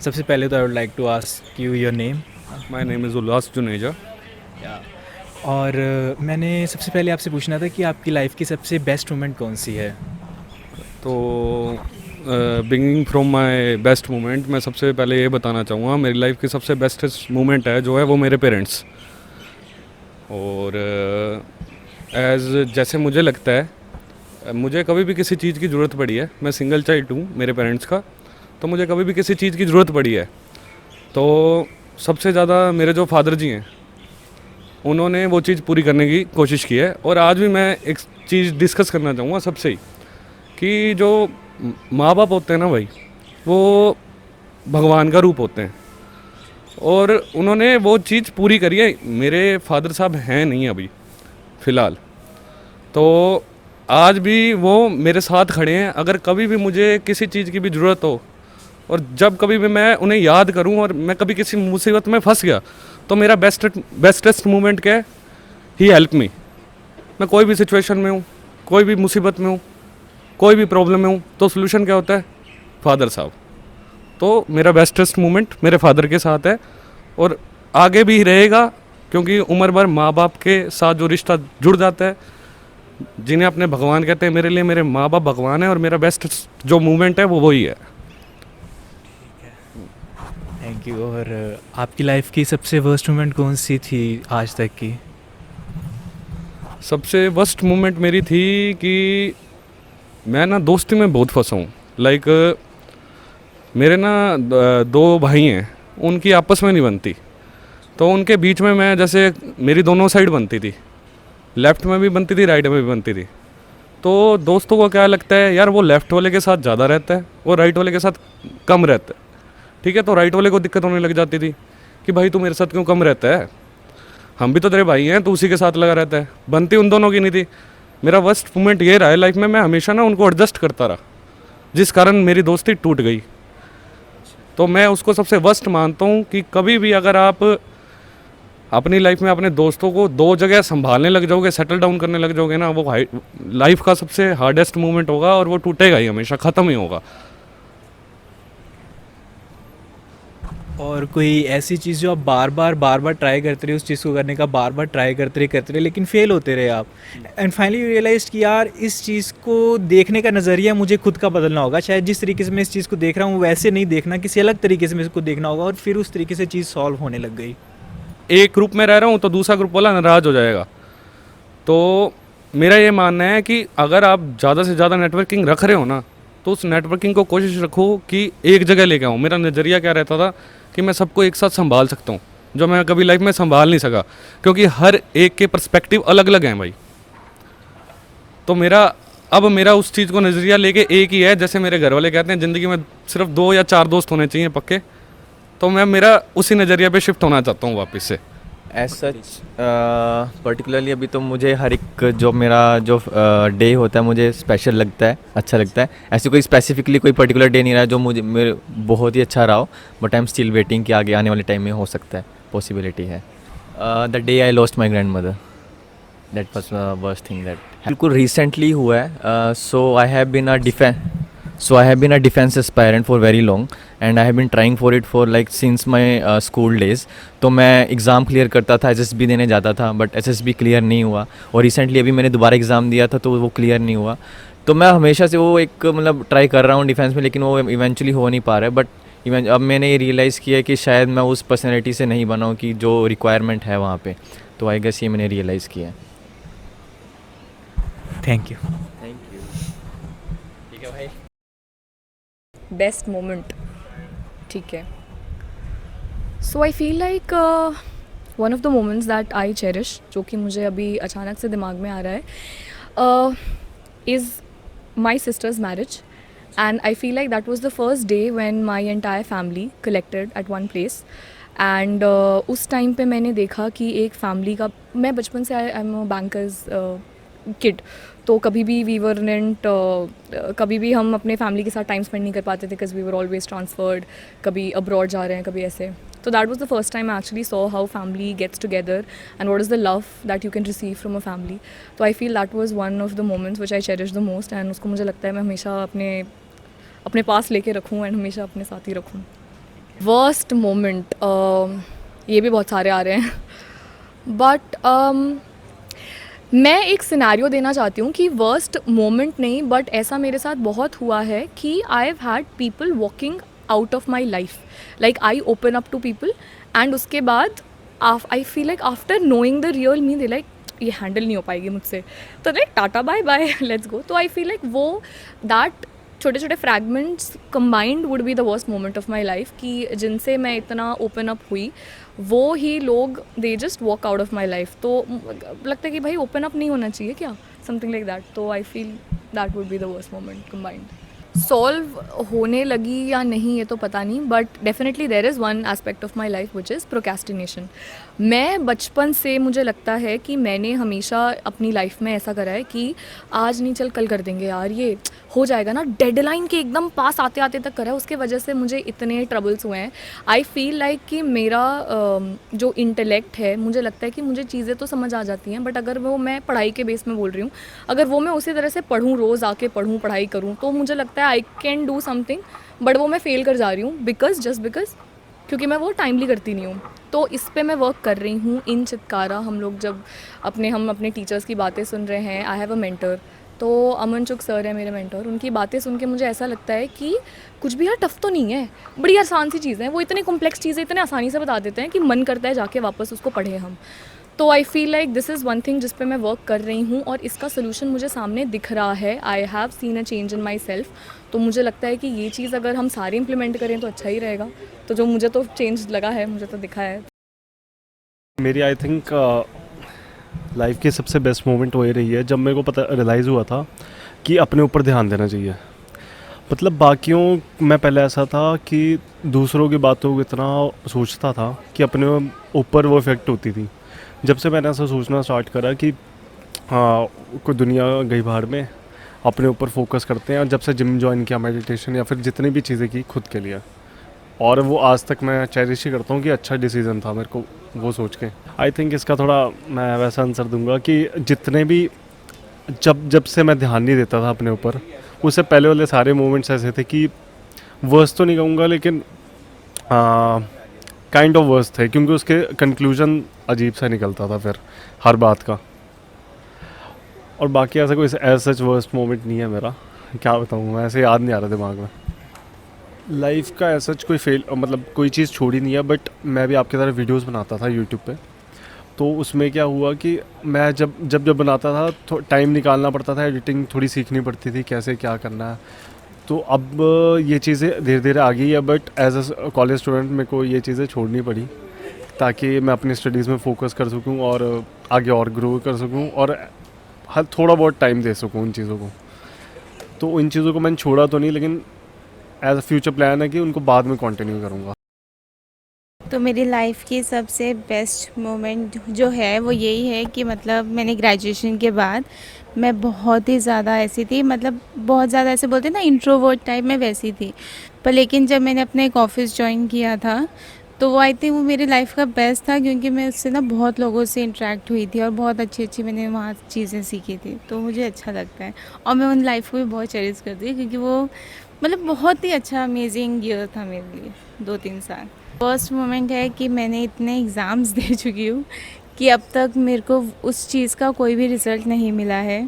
सबसे पहले तो I would like to ask you your name. My name is Ullas Juneja. और मैंने सबसे पहले आपसे पूछना था कि आपकी लाइफ की सबसे बेस्ट मोमेंट कौन सी है। तो beginning from my best moment, मैं सबसे पहले ये बताना चाहूँगा मेरी लाइफ की सबसे बेस्टेस्ट मोमेंट है जो है वो मेरे पेरेंट्स। और एज जैसे मुझे लगता है, मुझे कभी भी किसी चीज़ की ज़रूरत पड़ी है, मैं सिंगल चाइल्ड हूँ मेरे पेरेंट्स का, तो मुझे कभी भी किसी चीज़ की ज़रूरत पड़ी है तो सबसे ज़्यादा मेरे जो फादर जी हैं उन्होंने वो चीज़ पूरी करने की कोशिश की है। और आज भी मैं एक चीज़ डिस्कस करना चाहूँगा सबसे ही, कि जो माँ बाप होते हैं ना भाई, वो भगवान का रूप होते हैं और उन्होंने वो चीज़ पूरी करी है। मेरे फादर साहब हैं नहीं अभी फ़िलहाल, तो आज भी वो मेरे साथ खड़े हैं। अगर कभी भी मुझे किसी चीज़ की भी ज़रूरत हो और जब कभी भी मैं उन्हें याद करूं और मैं कभी किसी मुसीबत में फंस गया, तो मेरा बेस्टेस्ट मोमेंट क्या है, ही हेल्प मी। मैं कोई भी सिचुएशन में हूँ, कोई भी मुसीबत में हूँ, कोई भी प्रॉब्लम में हूँ, तो सोल्यूशन क्या होता है, फादर साहब। तो मेरा बेस्टेस्ट मोमेंट मेरे फादर के साथ है और आगे भी रहेगा, क्योंकि उम्र भर माँ बाप के साथ जो रिश्ता जुड़ जाता है, जिन्हें अपने भगवान कहते हैं, मेरे लिए मेरे माँ बाप भगवान है और मेरा बेस्ट जो मोमेंट है वो वही है। Thank you. और आपकी लाइफ की सबसे वर्स्ट मोमेंट कौन सी थी आज तक की। सबसे वर्स्ट मोमेंट मेरी थी कि मैं ना दोस्ती में बहुत फंसा हूँ। लाइक मेरे ना दो भाई हैं, उनकी आपस में नहीं बनती, तो उनके बीच में मैं, जैसे मेरी दोनों साइड बनती थी, लेफ़्ट में भी बनती थी, राइट में भी बनती थी। तो दोस्तों को क्या लगता है, यार वो लेफ़्ट वाले के साथ ज़्यादा रहता है और राइट वाले के साथ कम रहता है। ठीक है, तो राइट वाले को दिक्कत होने लग जाती थी कि भाई तू मेरे साथ क्यों कम रहता है, हम भी तो तेरे भाई हैं, तू उसी के साथ लगा रहता है। बनती उन दोनों की नहीं थी। मेरा वर्स्ट मोमेंट ये रहा है लाइफ में, मैं हमेशा ना उनको एडजस्ट करता रहा, जिस कारण मेरी दोस्ती टूट गई। तो मैं उसको सबसे वर्स्ट मानता हूँ कि कभी भी अगर आप अपनी लाइफ में अपने दोस्तों को दो जगह संभालने लग जाओगे, सेटल डाउन करने लग जाओगे ना, वो लाइफ का सबसे हार्डेस्ट मोमेंट होगा और वो टूटेगा ही, हमेशा ख़त्म ही होगा। और कोई ऐसी चीज़ जो आप बार बार ट्राई करते रहे, उस चीज़ को करने का बार बार ट्राई करते रहे लेकिन फेल होते रहे आप, एंड फाइनली यू रियलाइज कि यार इस चीज़ को देखने का नज़रिया मुझे खुद का बदलना होगा, शायद जिस तरीके से मैं इस चीज़ को देख रहा हूँ वैसे नहीं देखना, किसी अलग तरीके से मैं इसको देखना होगा, और फिर उस तरीके से चीज़ सॉल्व होने लग गई। एक ग्रुप में रह रहा हूँ तो दूसरा ग्रुप वाला नाराज़ हो जाएगा। तो मेरा ये मानना है कि अगर आप ज़्यादा से ज़्यादा नेटवर्किंग रख रहे हो ना, तो उस नेटवर्किंग को कोशिश रखो कि एक जगह लेके आऊँ। मेरा नज़रिया क्या रहता था कि मैं सबको एक साथ संभाल सकता हूँ, जो मैं कभी लाइफ में संभाल नहीं सका, क्योंकि हर एक के पर्सपेक्टिव अलग अलग हैं भाई। तो मेरा उस चीज़ को नज़रिया लेके एक ही है, जैसे मेरे घर वाले कहते हैं ज़िंदगी में सिर्फ 2 या 4 दोस्त होने चाहिए पक्के। तो मैं मेरा उसी नज़रिया पे शिफ्ट होना चाहता हूँ वापस से। एज सच पर्टिकुलरली अभी तो मुझे हर एक जो मेरा जो डे होता है मुझे स्पेशल लगता है, अच्छा लगता है। ऐसे कोई स्पेसिफिकली कोई पर्टिकुलर डे नहीं रहा जो मुझे मेरे बहुत ही अच्छा रहा हो, but I am still waiting कि आगे आने वाले टाइम में हो सकता है, पॉसिबिलिटी है। The day I lost my grandmother, that was worst thing that बिल्कुल रिसेंटली हुआ है। So I have been a defense aspirant for very long and I have been trying for it for like since my school days। तो मैं exam clear करता था, SSB देने जाता था, बट SSB क्लियर नहीं हुआ, और रिसेंटली अभी मैंने दोबारा एग्ज़ाम दिया था तो वो क्लियर नहीं हुआ। तो मैं हमेशा से वो एक मतलब ट्राई कर रहा हूँ डिफेंस में, लेकिन वो इवेंचुअली हो नहीं पा रहा है। बट अब मैंने ये रियलाइज़ किया कि शायद मैं उस पर्सनैलिटी से नहीं बना हूँ कि जो रिक्वायरमेंट है वहाँ पे। तो आई गेस ये मैंने रियलाइज़ किया है। Thank you. Thank you. ठीक है भाई। बेस्ट मोमेंट, ठीक है। So I feel like one of the moments that I cherish, जो कि मुझे अभी अचानक से दिमाग में आ रहा है, is my sisters marriage. And I feel like that was the first day when my entire family collected at one place. And उस टाइम पे मैंने देखा कि एक फैमिली का, मैं बचपन से I am a bankers kid, तो कभी भी वी वर रेंट, कभी भी हम अपने फैमिली के साथ टाइम स्पेंड नहीं कर पाते थे because we were always transferred, कभी अब्रॉड जा रहे हैं, कभी ऐसे। तो that was the first time I actually saw how family gets together and what is the love that you can receive from a family. तो I feel that was one of the moments which I cherish the most, and उसको मुझे लगता है मैं हमेशा अपने पास लेके रखूँ एंड हमेशा अपने साथ ही रखूँ। वर्स्ट मोमेंट ये भी बहुत सारे आ रहे हैं बट मैं एक सिनेरियो देना चाहती हूँ कि वर्स्ट मोमेंट नहीं बट ऐसा मेरे साथ बहुत हुआ है कि I have had people walking out of my life like I open up to people and उसके बाद I feel like after knowing the real me they like ये हैंडल नहीं हो पाएगी मुझसे तो like tata bye bye let's go तो आई फील लाइक वो दैट छोटे छोटे fragments combined would be the worst moment of my life कि जिनसे मैं इतना ओपन अप हुई वो ही लोग they just walk out of my life तो लगता है कि भाई ओपन अप नहीं होना चाहिए क्या समथिंग लाइक दैट तो I feel that would be the worst moment combined solve होने लगी या नहीं ये तो पता नहीं but definitely there is one aspect of my life which is procrastination मैं बचपन से मुझे लगता है कि मैंने हमेशा अपनी लाइफ में ऐसा करा है कि आज नहीं चल कल कर देंगे यार ये हो जाएगा ना डेडलाइन के एकदम पास आते आते तक करा है उसके वजह से मुझे इतने ट्रबल्स हुए हैं आई फील लाइक कि मेरा जो इंटेलेक्ट है मुझे लगता है कि मुझे चीज़ें तो समझ आ जाती हैं बट अगर वो मैं पढ़ाई के बेस में बोल रही हूँ अगर वो मैं उसी तरह से पढ़ूँ रोज़ आके पढ़ूँ पढ़ाई करूँ तो मुझे लगता है I can do something but वो मैं फेल कर जा रही हूँ बिकॉज क्योंकि मैं वो टाइमली करती नहीं हूँ तो इस पे मैं वर्क कर रही हूँ इन चित्कारा हम लोग जब हम अपने टीचर्स की बातें सुन रहे हैं आई हैव अ मेंटर तो अमन चुक सर है मेरे मेंटर उनकी बातें सुन के मुझे ऐसा लगता है कि कुछ भी यार टफ तो नहीं है बड़ी आसान सी चीज़ें हैं वो इतनी कॉम्प्लेक्स चीज़ें इतने आसानी से बता देते हैं कि मन करता है जाके वापस उसको पढ़ें हम तो I feel like this is one thing जिस पे मैं वर्क कर रही हूँ और इसका सोल्यूशन मुझे सामने दिख रहा है I have seen a change in my self तो मुझे लगता है कि ये चीज़ अगर हम सारे इम्प्लीमेंट करें तो अच्छा ही रहेगा तो जो मुझे तो चेंज लगा है मुझे तो दिखा है मेरी आई थिंक लाइफ की सबसे बेस्ट मोमेंट वही रही है जब मेरे को पता रियलाइज़ हुआ था कि अपने ऊपर ध्यान देना चाहिए मतलब बाकियों मैं पहले ऐसा था कि दूसरों की बातों को इतना सोचता था कि अपने ऊपर वो इफ़ेक्ट होती थी जब से मैंने ऐसा सोचना स्टार्ट करा कि हाँ कोई दुनिया गई बाहर में अपने ऊपर फोकस करते हैं और जब से जिम ज्वाइन किया मेडिटेशन या फिर जितनी भी चीज़ें की खुद के लिए और वो आज तक मैं चेरिश ही करता हूँ कि अच्छा डिसीज़न था मेरे को वो सोच के आई थिंक इसका थोड़ा मैं वैसा आंसर दूंगा कि जितने भी जब से मैं ध्यान नहीं देता था अपने ऊपर उससे पहले वाले सारे मोमेंट्स ऐसे थे कि वर्स्ट तो नहीं कहूँगा लेकिन काइंड ऑफ वर्स्ट थे क्योंकि उसके कंक्लूजन अजीब सा निकलता था फिर हर बात का और बाकी ऐसा कोई ऐसा सच वर्स्ट मोमेंट नहीं है मेरा क्या बताऊँ मैं ऐसे याद नहीं आ रहा दिमाग में लाइफ का ऐसा कोई फेल मतलब कोई चीज़ छोड़ी नहीं है बट मैं भी आपकी तरह वीडियोस बनाता था यूट्यूब पे तो उसमें क्या हुआ कि मैं जब बनाता था तो टाइम निकालना पड़ता था एडिटिंग थोड़ी सीखनी पड़ती थी कैसे क्या करना है तो अब ये चीज़ें धीरे धीरे आ गई है but as a college student मेरे को ये चीज़ें छोड़नी पड़ी ताकि मैं अपनी स्टडीज़ में फोकस कर सकूं और आगे और ग्रो कर सकूं और हर थोड़ा बहुत टाइम दे सकूं उन चीज़ों को तो इन चीज़ों को मैंने छोड़ा तो नहीं लेकिन एज अ फ्यूचर प्लान है कि उनको बाद में कंटिन्यू करूँगा तो मेरी लाइफ की सबसे बेस्ट मोमेंट जो है वो यही है कि मतलब मैंने ग्रेजुएशन के बाद मैं बहुत ही ज़्यादा ऐसी थी मतलब बहुत ज़्यादा ऐसे बोलते हैं ना इंट्रोवर्ट टाइप में वैसी थी पर लेकिन जब मैंने अपना एक ऑफिस ज्वाइन किया था तो वो आई थिंक वो मेरी लाइफ का बेस्ट था क्योंकि मैं उससे ना बहुत लोगों से इंटरेक्ट हुई थी और बहुत अच्छी अच्छी मैंने वहाँ चीज़ें सीखी थी तो मुझे अच्छा लगता है और मैं उन लाइफ को भी बहुत चेरिश करती हूँ क्योंकि वो मतलब बहुत ही अच्छा अमेजिंग ईयर था मेरे लिए 2-3 साल फर्स्ट मोमेंट है कि मैंने इतने एग्ज़ाम्स दे चुकी हूँ कि अब तक मेरे को उस चीज़ का कोई भी रिज़ल्ट नहीं मिला है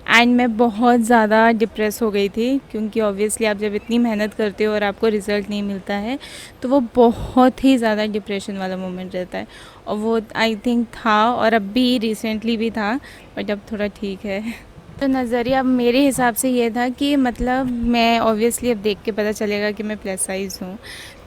एंड मैं बहुत ज़्यादा डिप्रेस हो गई थी क्योंकि ऑब्वियसली आप जब इतनी मेहनत करते हो और आपको रिज़ल्ट नहीं मिलता है तो वो बहुत ही ज़्यादा डिप्रेशन वाला मोमेंट रहता है और वो आई थिंक था और अब भी रिसेंटली भी था बट अब थोड़ा ठीक है तो नज़रिया अब मेरे हिसाब से ये था कि मतलब मैं ऑब्वियसली अब देख के पता चलेगा कि मैं प्लस साइज़ हूँ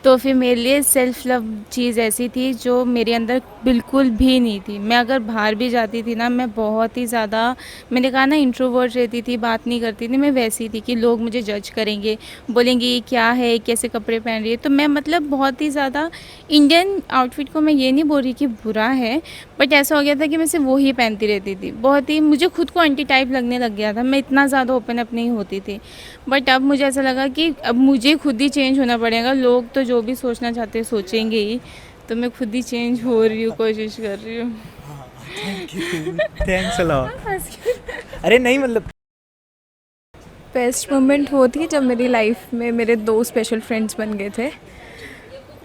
तो फिर मेरे लिए सेल्फ़ लव चीज़ ऐसी थी जो मेरे अंदर बिल्कुल भी नहीं थी मैं अगर बाहर भी जाती थी ना मैं बहुत ही ज़्यादा मैंने कहा ना इंट्रोवर्ट रहती थी बात नहीं करती थी मैं वैसी थी कि लोग मुझे जज करेंगे बोलेंगे ये क्या है कैसे कपड़े पहन रही है तो मैं मतलब बहुत ही ज़्यादा इंडियन आउटफिट को मैं ये नहीं बोल रही कि बुरा है बट ऐसा हो गया था कि मैं सिर्फ वो ही पहनती रहती थी बहुत ही मुझे खुद को एंटी टाइप लगने लग गया था मैं इतना ज़्यादा ओपन अप नहीं होती थी बट अब मुझे ऐसा लगा कि अब मुझे खुद ही चेंज होना पड़ेगा लोग तो जो भी सोचना चाहते हैं सोचेंगे ही तो मैं खुद ही चेंज हो रही हूँ कोशिश कर रही हूँ थैंक्स अ लॉट अरे नहीं मतलब बेस्ट मोमेंट वो थी जब मेरी लाइफ में मेरे 2 स्पेशल फ्रेंड्स बन गए थे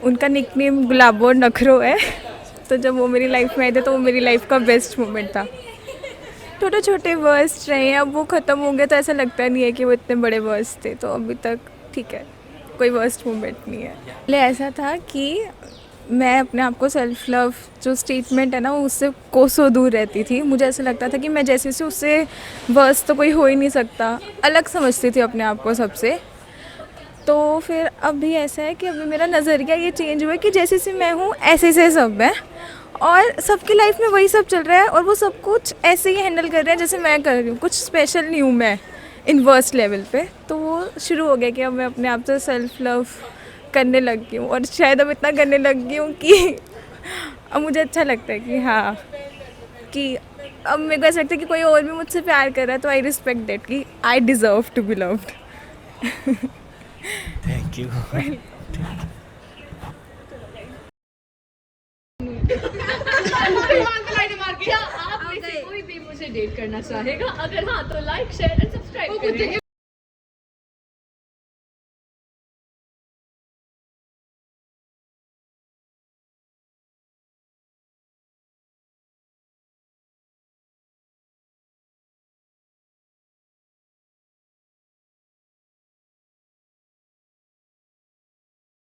उनका निकनेम गुलाबो नखरो है। तो जब वो मेरी लाइफ में आए थे तो वो मेरी लाइफ का बेस्ट मोमेंट था। छोटे छोटे वर्स्ट रहे हैं, अब वो ख़त्म हो गए तो ऐसा लगता नहीं है कि वो इतने बड़े वर्स्ट थे, तो अभी तक ठीक है, कोई वर्स्ट मोमेंट नहीं है। पहले ऐसा था कि मैं अपने आप को सेल्फ लव जो स्टेटमेंट है ना, वो उससे कोसों दूर रहती थी। मुझे ऐसा लगता था कि मैं जैसे से उससे वर्स्ट तो कोई हो ही नहीं सकता, अलग समझती थी अपने आप को सबसे। तो फिर अभी ऐसा है कि अभी मेरा नज़रिया ये चेंज हुआ है कि जैसे से मैं हूँ ऐसे से सब है, और सबकी लाइफ में वही सब चल रहा है और वो सब कुछ ऐसे ही हैंडल कर रहे हैं जैसे मैं कर रही हूँ। कुछ स्पेशल नहीं हूँ मैं इन वर्स्ट लेवल पे। तो वो शुरू हो गया कि अब मैं अपने आप से सेल्फ लव करने लग गई हूँ, और शायद अब इतना करने लग गई हूँ कि अब मुझे अच्छा लगता है कि हाँ, कि अब मेरे को ऐसा लगता है कि कोई और भी मुझसे प्यार कर रहा है तो आई रिस्पेक्ट दैट कि I deserve to be loved. Thank you. क्या आप में से कोई भी मुझे डेट करना चाहेगा? अगर हाँ तो लाइक शेयर एंड सब्सक्राइब करें।